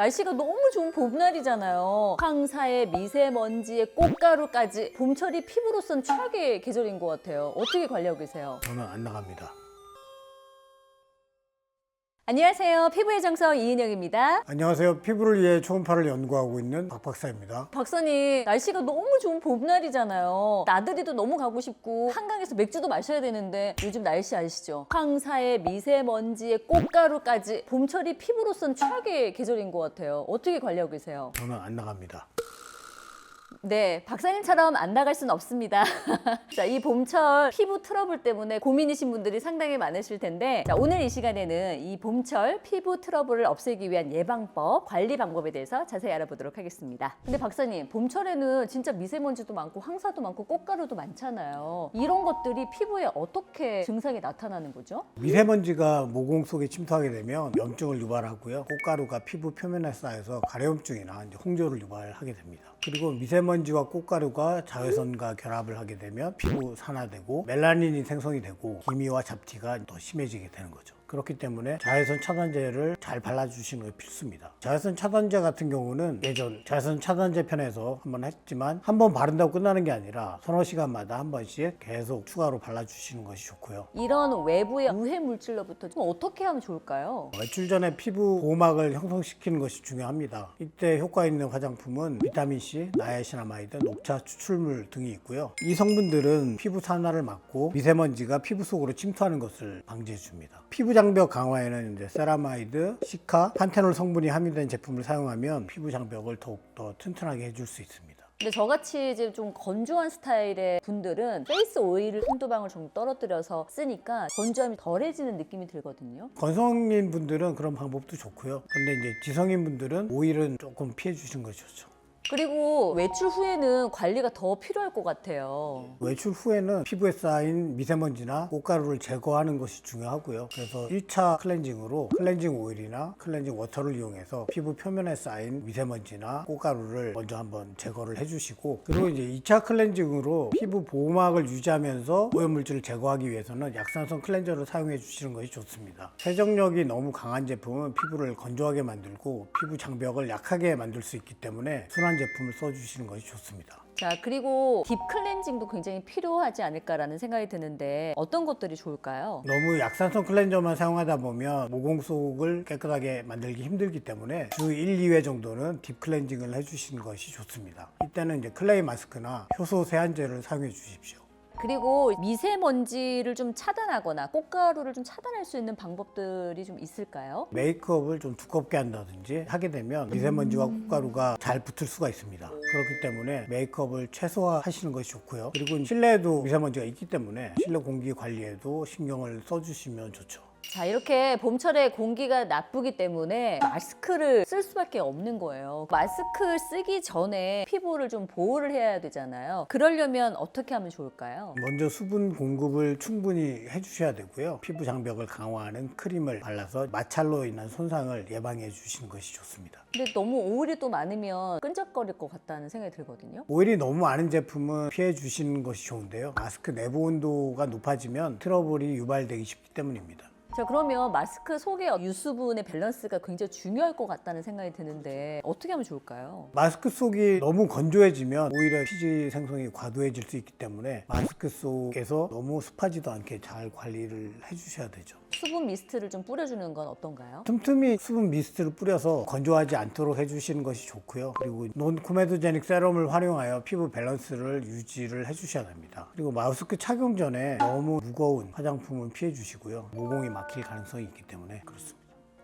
날씨가 너무 좋은 봄날이잖아요. 황사에 미세먼지에 꽃가루까지 봄철이 피부로선 최악의 계절인 것 같아요. 어떻게 관리하고 계세요? 저는 안 나갑니다. 안녕하세요. 피부의 정석 이은영입니다. 안녕하세요. 피부를 위해 초음파를 연구하고 있는 박 박사입니다. 박사님, 날씨가 너무 좋은 봄날이잖아요. 나들이도 너무 가고 싶고 한강에서 맥주도 마셔야 되는데 요즘 날씨 아시죠? 황사에 미세먼지에 꽃가루까지 봄철이 피부로선 최악의 계절인 것 같아요. 어떻게 관리하고 계세요? 저는 안 나갑니다. 네, 박사님처럼 안 나갈 순 없습니다. 자, 이 봄철 피부 트러블 때문에 고민이신 분들이 상당히 많으실 텐데, 자, 오늘 이 시간에는 이 봄철 피부 트러블을 없애기 위한 예방법, 관리 방법에 대해서 자세히 알아보도록 하겠습니다. 근데 박사님, 봄철에는 진짜 미세먼지도 많고 황사도 많고 꽃가루도 많잖아요. 이런 것들이 피부에 어떻게 증상이 나타나는 거죠? 미세먼지가 모공 속에 침투하게 되면 염증을 유발하고요. 꽃가루가 피부 표면에 쌓여서 가려움증이나 홍조를 유발하게 됩니다. 그리고 미세먼지와 꽃가루가 자외선과 결합을 하게 되면 피부 산화되고 멜라닌이 생성이 되고 기미와 잡티가 더 심해지게 되는 거죠. 그렇기 때문에 자외선 차단제를 잘 발라주시는 게 필수입니다. 자외선 차단제 같은 경우는 예전 자외선 차단제 편에서 한번 했지만 한번 바른다고 끝나는 게 아니라 서너 시간마다 한 번씩 계속 추가로 발라주시는 것이 좋고요. 이런 외부의 유해 물질로부터 좀 어떻게 하면 좋을까요? 외출 전에 피부 보호막을 형성시키는 것이 중요합니다. 이때 효과 있는 화장품은 비타민C, 나야시나마이드, 녹차 추출물 등이 있고요. 이 성분들은 피부 산화를 막고 미세먼지가 피부 속으로 침투하는 것을 방지해 줍니다. 피부 장벽 강화에는 이제 세라마이드, 시카, 판테놀 성분이 함유된 제품을 사용하면 피부 장벽을 더욱더 튼튼하게 해줄 수 있습니다. 근데 저같이 이제 좀 건조한 스타일의 분들은 페이스 오일을 한두 방울 정도 떨어뜨려서 쓰니까 건조함이 덜해지는 느낌이 들거든요. 건성인 분들은 그런 방법도 좋고요. 근데 이제 지성인 분들은 오일은 조금 피해 주시는 것이 좋죠. 그리고 외출 후에는 관리가 더 필요할 것 같아요. 외출 후에는 피부에 쌓인 미세먼지나 꽃가루를 제거하는 것이 중요하고요. 그래서 1차 클렌징으로 클렌징 오일이나 클렌징 워터를 이용해서 피부 표면에 쌓인 미세먼지나 꽃가루를 먼저 한번 제거를 해주시고, 그리고 이제 2차 클렌징으로 피부 보호막을 유지하면서 오염물질을 제거하기 위해서는 약산성 클렌저를 사용해 주시는 것이 좋습니다. 세정력이 너무 강한 제품은 피부를 건조하게 만들고 피부 장벽을 약하게 만들 수 있기 때문에 순한 제품을 써주시는 것이 좋습니다. 자, 그리고 딥 클렌징도 굉장히 필요하지 않을까라는 생각이 드는데 어떤 것들이 좋을까요? 너무 약산성 클렌저만 사용하다 보면 모공 속을 깨끗하게 만들기 힘들기 때문에 주 1, 2회 정도는 딥 클렌징을 해주시는 것이 좋습니다. 이때는 이제 클레이 마스크나 효소 세안제를 사용해 주십시오. 그리고 미세먼지를 좀 차단하거나 꽃가루를 좀 차단할 수 있는 방법들이 좀 있을까요? 메이크업을 좀 두껍게 한다든지 하게 되면 미세먼지와 꽃가루가 잘 붙을 수가 있습니다. 그렇기 때문에 메이크업을 최소화하시는 것이 좋고요. 그리고 실내에도 미세먼지가 있기 때문에 실내 공기 관리에도 신경을 써주시면 좋죠. 자, 이렇게 봄철에 공기가 나쁘기 때문에 마스크를 쓸 수밖에 없는 거예요. 마스크 쓰기 전에 피부를 좀 보호를 해야 되잖아요. 그러려면 어떻게 하면 좋을까요? 먼저 수분 공급을 충분히 해주셔야 되고요. 피부 장벽을 강화하는 크림을 발라서 마찰로 인한 손상을 예방해 주시는 것이 좋습니다. 근데 너무 오일이 또 많으면 끈적거릴 것 같다는 생각이 들거든요. 오일이 너무 많은 제품은 피해 주시는 것이 좋은데요. 마스크 내부 온도가 높아지면 트러블이 유발되기 쉽기 때문입니다. 자, 그러면 마스크 속의 유수분의 밸런스가 굉장히 중요할 것 같다는 생각이 드는데 어떻게 하면 좋을까요? 마스크 속이 너무 건조해지면 오히려 피지 생성이 과도해질 수 있기 때문에 마스크 속에서 너무 습하지도 않게 잘 관리를 해주셔야 되죠. 수분 미스트를 좀 뿌려주는 건 어떤가요? 틈틈이 수분 미스트를 뿌려서 건조하지 않도록 해주시는 것이 좋고요. 그리고 논코메도제닉 세럼을 활용하여 피부 밸런스를 유지를 해주셔야 됩니다. 그리고 마스크 착용 전에 너무 무거운 화장품은 피해 주시고요. 모공이 막힐 가능성이 있기 때문에 그렇습니다.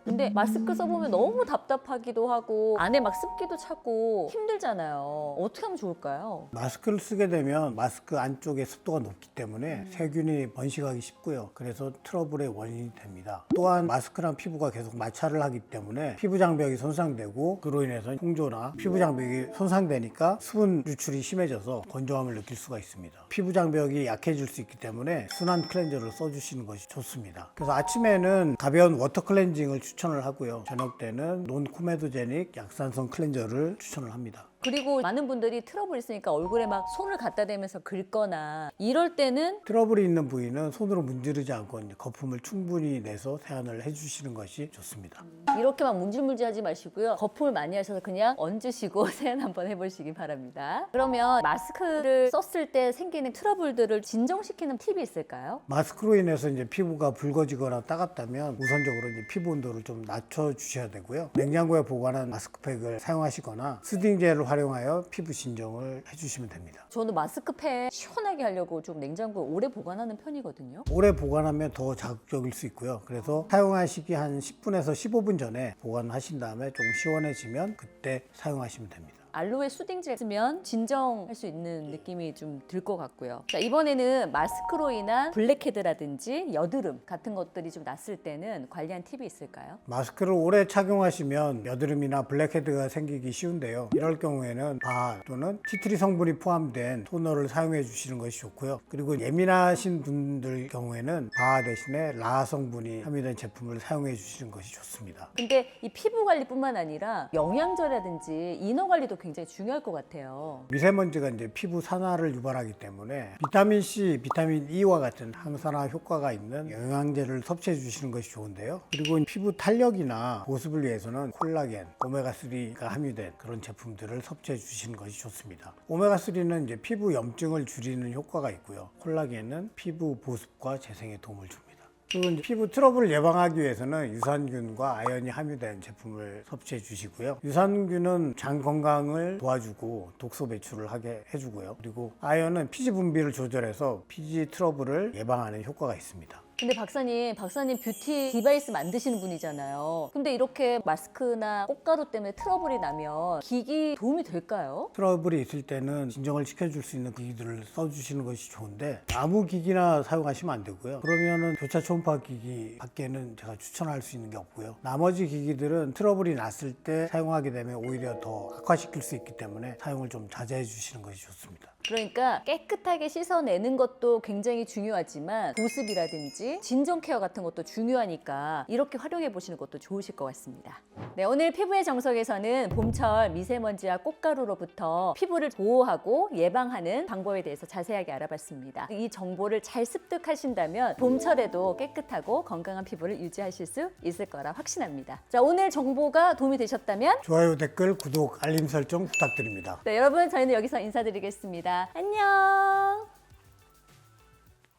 근데 마스크 써보면 너무 답답하기도 하고 안에 막 습기도 차고 힘들잖아요. 어떻게 하면 좋을까요? 마스크를 쓰게 되면 마스크 안쪽에 습도가 높기 때문에 세균이 번식하기 쉽고요. 그래서 트러블의 원인이 됩니다. 또한 마스크랑 피부가 계속 마찰을 하기 때문에 피부 장벽이 손상되고 그로 인해서 홍조나 피부 장벽이 손상되니까 수분 유출이 심해져서 건조함을 느낄 수가 있습니다. 피부 장벽이 약해질 수 있기 때문에 순한 클렌저를 써주시는 것이 좋습니다. 그래서 아침에는 가벼운 워터 클렌징을 추천을 하고요. 저녁 때는 논코메도제닉 약산성 클렌저를 추천을 합니다. 그리고 많은 분들이 트러블 있으니까 얼굴에 막 손을 갖다 대면서 긁거나 이럴 때는 트러블이 있는 부위는 손으로 문지르지 않고 이제 거품을 충분히 내서 세안을 해주시는 것이 좋습니다. 이렇게 막 문질문질하지 마시고요. 거품을 많이 하셔서 그냥 얹으시고 세안 한번 해보시기 바랍니다. 그러면 마스크를 썼을 때 생기는 트러블들을 진정시키는 팁이 있을까요? 마스크로 인해서 이제 피부가 붉어지거나 따갑다면 우선적으로 이제 피부 온도를 좀 낮춰 주셔야 되고요. 냉장고에 보관한 마스크팩을 사용하시거나 스딩젤을 활용하여 피부 진정을 해주시면 됩니다. 저는 마스크팩 시원하게 하려고 좀 냉장고에 오래 보관하는 편이거든요. 오래 보관하면 더 자극적일 수 있고요. 그래서 사용하시기 한 10분에서 15분 전에 보관하신 다음에 좀 시원해지면 그때 사용하시면 됩니다. 알로에 수딩젤 쓰면 진정할 수 있는 느낌이 좀 들 것 같고요. 자, 이번에는 마스크로 인한 블랙헤드라든지 여드름 같은 것들이 좀 났을 때는 관리한 팁이 있을까요? 마스크를 오래 착용하시면 여드름이나 블랙헤드가 생기기 쉬운데요. 이럴 경우에는 바 또는 티트리 성분이 포함된 토너를 사용해 주시는 것이 좋고요. 그리고 예민하신 분들 경우에는 바 대신에 라 성분이 함유된 제품을 사용해 주시는 것이 좋습니다. 근데 이 피부 관리뿐만 아니라 영양제라든지 인어 관리도 굉장히 중요할 것 같아요. 미세먼지가 이제 피부 산화를 유발하기 때문에 비타민 C, 비타민 E와 같은 항산화 효과가 있는 영양제를 섭취해 주시는 것이 좋은데요. 그리고 피부 탄력이나 보습을 위해서는 콜라겐, 오메가3가 함유된 그런 제품들을 섭취해 주시는 것이 좋습니다. 오메가3는 이제 피부 염증을 줄이는 효과가 있고요. 콜라겐은 피부 보습과 재생에 도움을 줍니다. 그리고 이제 피부 트러블을 예방하기 위해서는 유산균과 아연이 함유된 제품을 섭취해 주시고요. 유산균은 장 건강을 도와주고 독소 배출을 하게 해주고요. 그리고 아연은 피지 분비를 조절해서 피지 트러블을 예방하는 효과가 있습니다. 근데 박사님 뷰티 디바이스 만드시는 분이잖아요. 근데 이렇게 마스크나 꽃가루 때문에 트러블이 나면 기기 도움이 될까요? 트러블이 있을 때는 진정을 시켜줄 수 있는 기기들을 써주시는 것이 좋은데 아무 기기나 사용하시면 안 되고요. 그러면은 교차 초음파 기기 밖에는 제가 추천할 수 있는 게 없고요. 나머지 기기들은 트러블이 났을 때 사용하게 되면 오히려 더 악화시킬 수 있기 때문에 사용을 좀 자제해 주시는 것이 좋습니다. 그러니까 깨끗하게 씻어내는 것도 굉장히 중요하지만 보습이라든지 진정 케어 같은 것도 중요하니까 이렇게 활용해 보시는 것도 좋으실 것 같습니다. 네, 오늘 피부의 정석에서는 봄철 미세먼지와 꽃가루로부터 피부를 보호하고 예방하는 방법에 대해서 자세하게 알아봤습니다. 이 정보를 잘 습득하신다면 봄철에도 깨끗하고 건강한 피부를 유지하실 수 있을 거라 확신합니다. 자, 오늘 정보가 도움이 되셨다면 좋아요, 댓글, 구독, 알림 설정 부탁드립니다. 네, 여러분 저희는 여기서 인사드리겠습니다. 안녕.